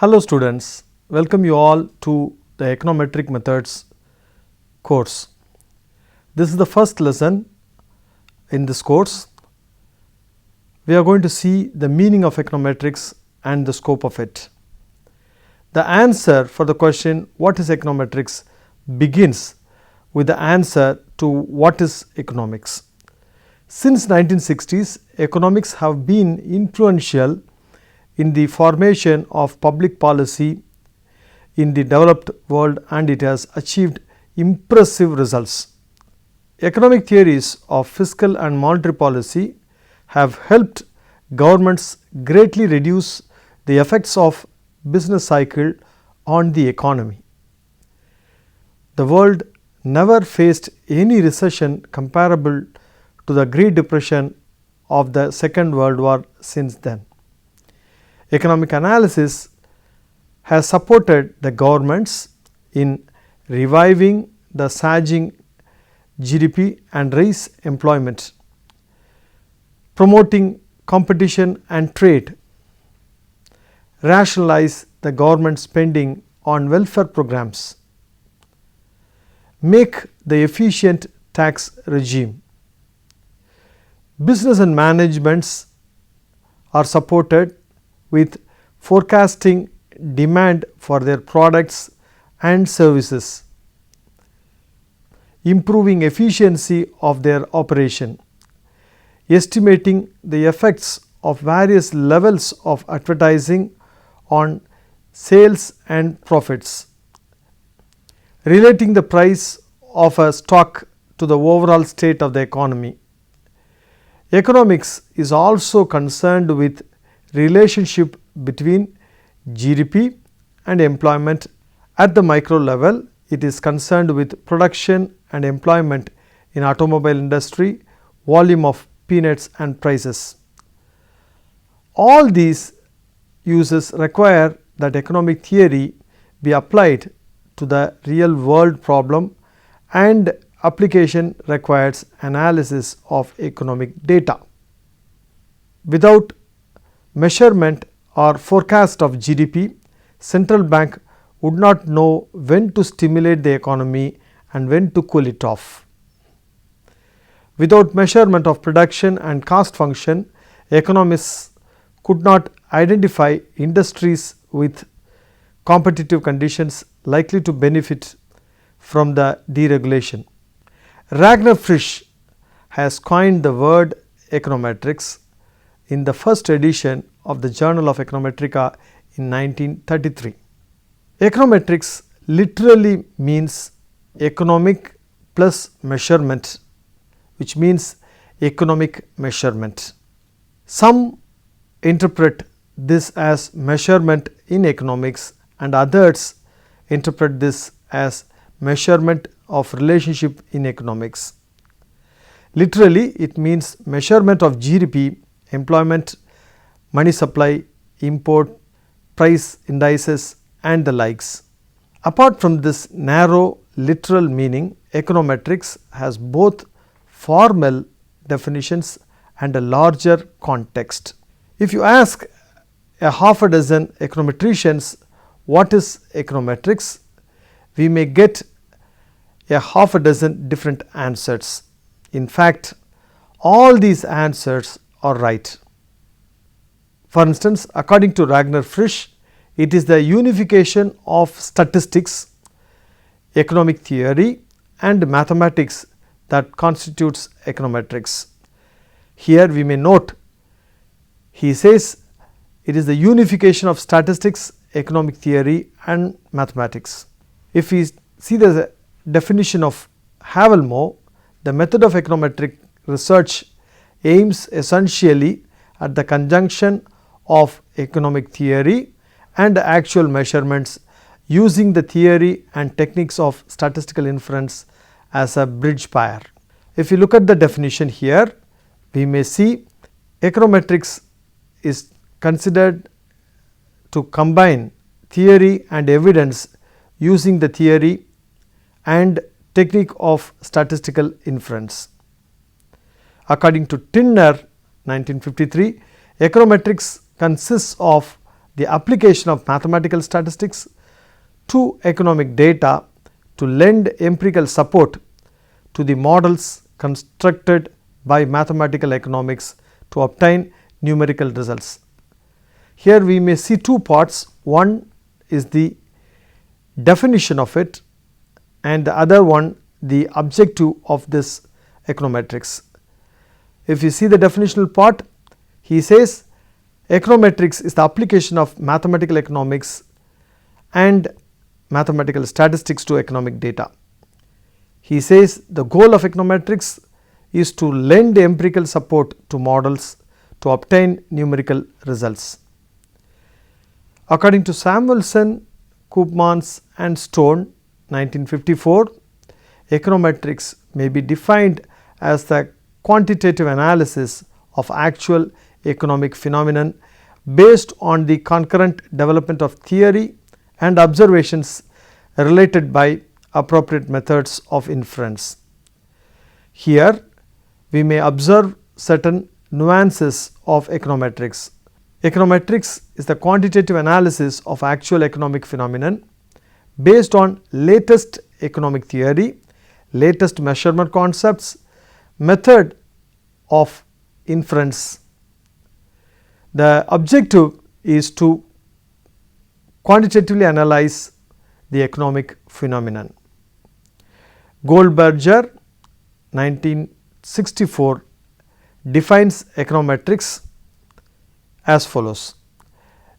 Hello students, welcome you all to the Econometric Methods course. This is the first lesson in this course. We are going to see the meaning of econometrics and the scope of it. The answer for the question what is econometrics begins with the answer to what is economics. Since 1960s, economics have been influential in the formation of public policy in the developed world, and it has achieved impressive results. Economic theories of fiscal and monetary policy have helped governments greatly reduce the effects of business cycle on the economy. The world never faced any recession comparable to the Great Depression of the Second World War since then. Economic analysis has supported the governments in reviving the sagging GDP and raise employment, promoting competition and trade, rationalize the government spending on welfare programs, make the efficient tax regime. Business and managements are supported with forecasting demand for their products and services, improving efficiency of their operation, estimating the effects of various levels of advertising on sales and profits, relating the price of a stock to the overall state of the economy. Economics is also concerned with relationship between GDP and employment. At the micro level, it is concerned with production and employment in automobile industry, volume of peanuts and prices. All these uses require that economic theory be applied to the real world problem, and application requires analysis of economic data. Without measurement or forecast of GDP, central bank would not know when to stimulate the economy and when to cool it off. Without measurement of production and cost function, economists could not identify industries with competitive conditions likely to benefit from the deregulation. Ragnar Frisch has coined the word econometrics in the first edition of the Journal of Econometrica in 1933. Econometrics literally means economic plus measurement, which means economic measurement. Some interpret this as measurement in economics, and others interpret this as measurement of relationship in economics. Literally, it means measurement of GDP, employment, money supply, import, price indices and the likes. Apart from this narrow literal meaning, econometrics has both formal definitions and a larger context. If you ask a half a dozen econometricians what is econometrics, we may get a half a dozen different answers. In fact, all these answers are right. For instance, according to Ragnar Frisch, it is the unification of statistics, economic theory and mathematics that constitutes econometrics. Here we may note, he says it is the unification of statistics, economic theory and mathematics. If we see the definition of Havelmo, the method of econometric research aims essentially at the conjunction of economic theory and actual measurements using the theory and techniques of statistical inference as a bridge pair. If you look at the definition here, we may see econometrics is considered to combine theory and evidence using the theory and technique of statistical inference. According to Tinner 1953, econometrics consists of the application of mathematical statistics to economic data to lend empirical support to the models constructed by mathematical economics to obtain numerical results. Here we may see two parts. One is the definition of it, and the other one the objective of this econometrics. If you see the definitional part, he says econometrics is the application of mathematical economics and mathematical statistics to economic data. He says the goal of econometrics is to lend empirical support to models to obtain numerical results. According to Samuelson, Koopmans and Stone 1954, econometrics may be defined as the quantitative analysis of actual economic phenomenon based on the concurrent development of theory and observations related by appropriate methods of inference. Here we may observe certain nuances of econometrics. Econometrics is the quantitative analysis of actual economic phenomenon based on latest economic theory, latest measurement concepts, method of inference. The objective is to quantitatively analyze the economic phenomenon. Goldberger 1964 defines econometrics as follows.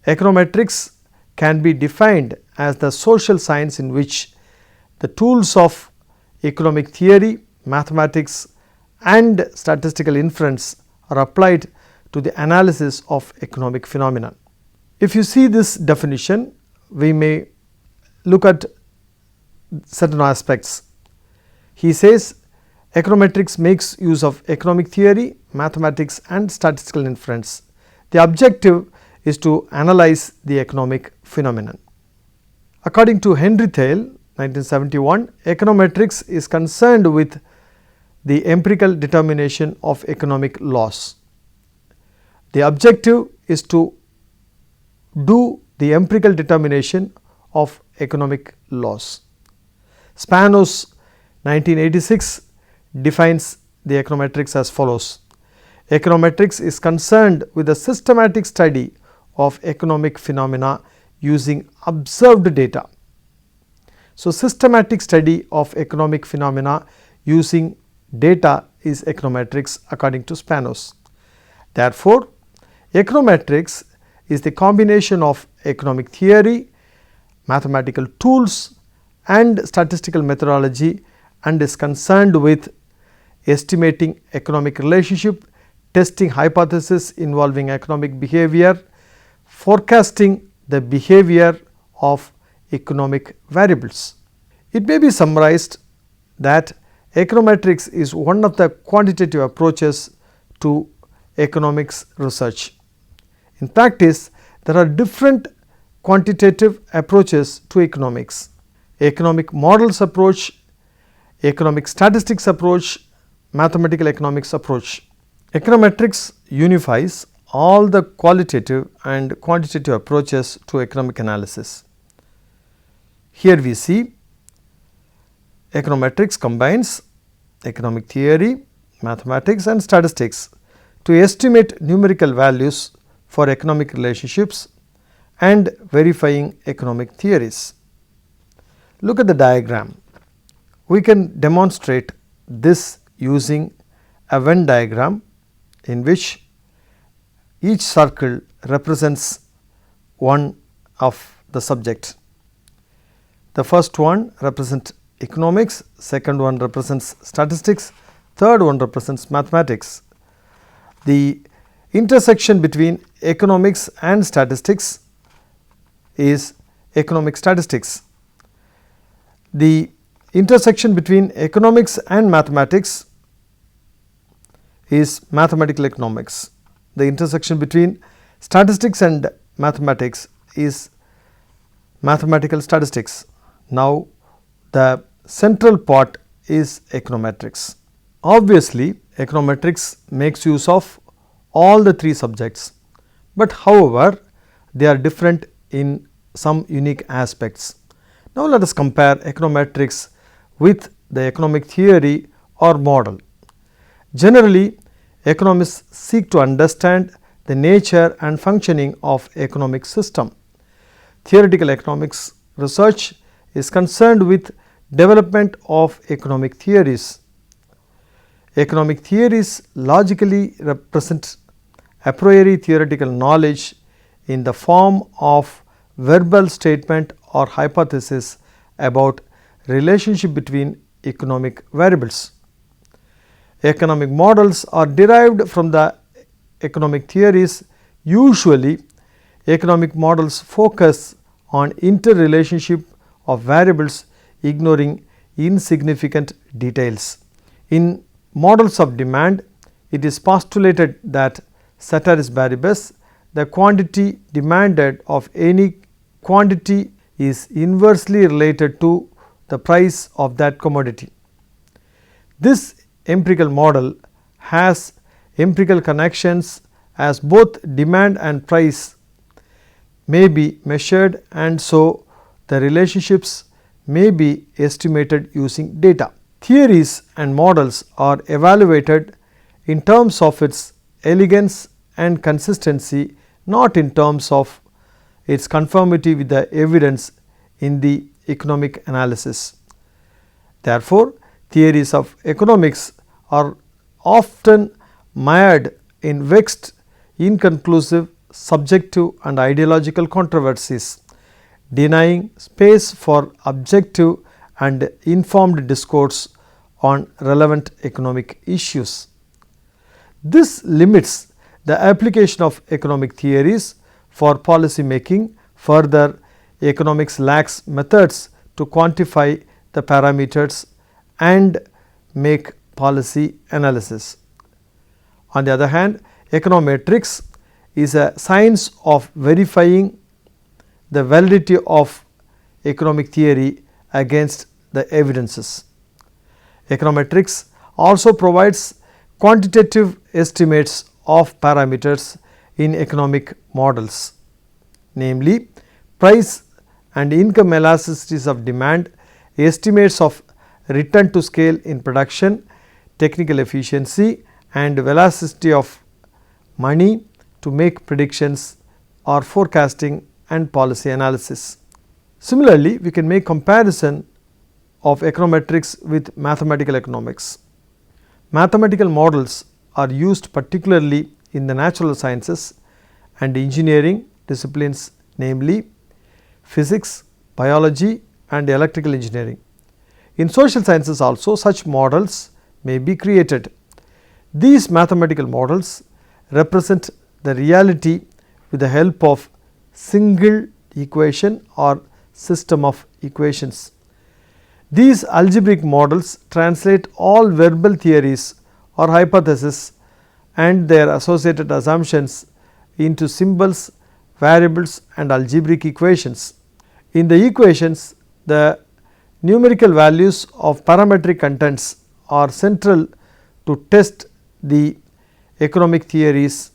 Econometrics can be defined as the social science in which the tools of economic theory, mathematics and statistical inference are applied to the analysis of economic phenomena. If you see this definition, we may look at certain aspects. He says econometrics makes use of economic theory, mathematics and statistical inference. The objective is to analyze the economic phenomenon. According to Henry Thiel 1971, econometrics is concerned with the empirical determination of economic laws. The objective is to do the empirical determination of economic laws. Spanos 1986 defines the econometrics as follows. Econometrics is concerned with the systematic study of economic phenomena using observed data. So, systematic study of economic phenomena using data is econometrics according to Spanos. Therefore, econometrics is the combination of economic theory, mathematical tools and statistical methodology, and is concerned with estimating economic relationship, testing hypotheses involving economic behavior, forecasting the behavior of economic variables. It may be summarized that econometrics is one of the quantitative approaches to economics research. In practice, there are different quantitative approaches to economics: economic models approach, economic statistics approach, mathematical economics approach. Econometrics unifies all the qualitative and quantitative approaches to economic analysis. Here we see econometrics combines economic theory, mathematics and statistics to estimate numerical values for economic relationships and verifying economic theories. Look at the diagram. We can demonstrate this using a Venn diagram in which each circle represents one of the subject. The first one represents economics, second one represents statistics, third one represents mathematics. The intersection between economics and statistics is economic statistics. The intersection between economics and mathematics is mathematical economics. The intersection between statistics and mathematics is mathematical statistics. Now, the central part is econometrics. Obviously, econometrics makes use of all the three subjects, but however, they are different in some unique aspects. Now, let us compare econometrics with the economic theory or model. Generally, economists seek to understand the nature and functioning of economic system. Theoretical economics research is concerned with development of economic theories. Economic theories logically represent a priori theoretical knowledge in the form of verbal statement or hypothesis about relationship between economic variables. Economic models are derived from the economic theories. Usually, economic models focus on interrelationship of variables, ignoring insignificant details. In models of demand, it is postulated that ceteris paribus, the quantity demanded of any quantity is inversely related to the price of that commodity. This empirical model has empirical connections, as both demand and price may be measured, and so the relationships may be estimated using data. Theories and models are evaluated in terms of its elegance and consistency, not in terms of its conformity with the evidence in the economic analysis. Therefore, theories of economics are often mired in vexed, inconclusive, subjective and ideological controversies, denying space for objective and informed discourse on relevant economic issues. This limits the application of economic theories for policy making. Further, economics lacks methods to quantify the parameters and make policy analysis. On the other hand, econometrics is a science of verifying the validity of economic theory against the evidences. Econometrics also provides quantitative estimates of parameters in economic models, namely price and income elasticities of demand, estimates of return to scale in production, technical efficiency and velocity of money to make predictions or forecasting and policy analysis. Similarly, we can make comparison of econometrics with mathematical economics. Mathematical models are used particularly in the natural sciences and engineering disciplines, namely physics, biology and electrical engineering. In social sciences also such models may be created. These mathematical models represent the reality with the help of single equation or system of equations. These algebraic models translate all verbal theories or hypotheses and their associated assumptions into symbols, variables and algebraic equations. In the equations, the numerical values of parametric contents are central to test the economic theories,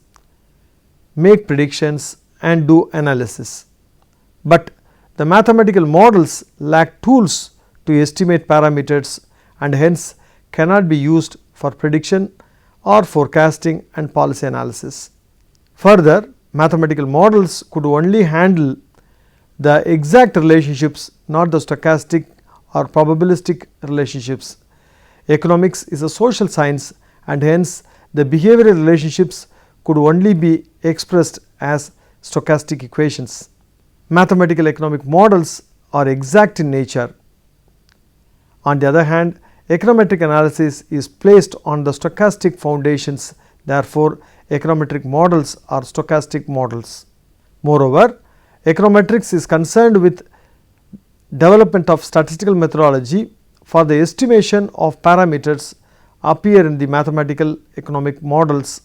make predictions and do analysis. But the mathematical models lack tools to estimate parameters and hence cannot be used for prediction or forecasting and policy analysis. Further, mathematical models could only handle the exact relationships, not the stochastic or probabilistic relationships. Economics is a social science and hence the behavioral relationships could only be expressed as stochastic equations. Mathematical economic models are exact in nature. On the other hand, econometric analysis is placed on the stochastic foundations. Therefore, econometric models are stochastic models. Moreover, econometrics is concerned with development of statistical methodology for the estimation of parameters appear in the mathematical economic models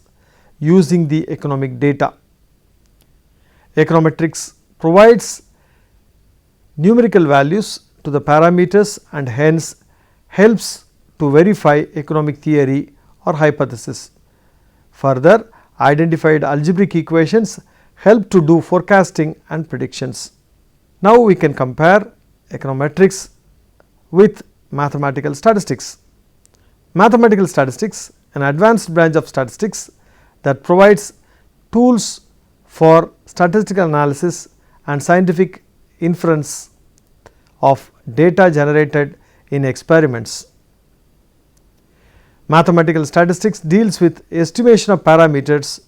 using the economic data. Econometrics provides numerical values to the parameters and hence helps to verify economic theory or hypothesis. Further, identified algebraic equations help to do forecasting and predictions. Now, we can compare econometrics with mathematical statistics. Mathematical statistics, an advanced branch of statistics that provides tools for statistical analysis and scientific inference of data generated in experiments. Mathematical statistics deals with estimation of parameters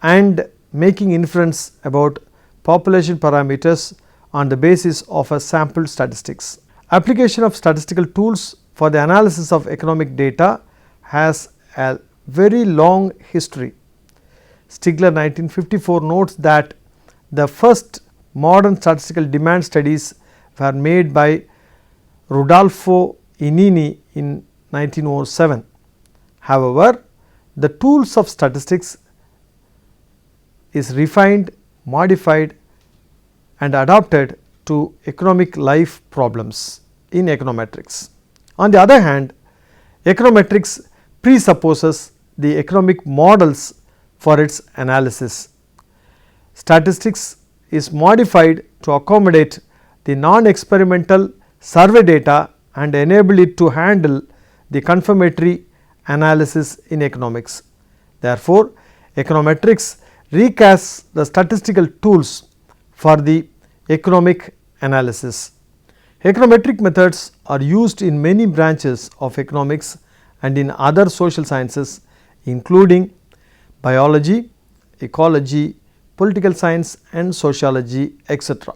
and making inference about population parameters on the basis of a sample statistics. Application of statistical tools for the analysis of economic data has a very long history. Stigler 1954 notes that the first modern statistical demand studies were made by Rodolfo Inini in 1907. However, the tools of statistics is refined, modified and adapted to economic life problems in econometrics. On the other hand, econometrics presupposes the economic models for its analysis. Statistics is modified to accommodate the non-experimental survey data and enable it to handle the confirmatory analysis in economics. Therefore, econometrics recasts the statistical tools for the economic analysis. Econometric methods are used in many branches of economics and in other social sciences, including biology, ecology, political science and sociology, etc.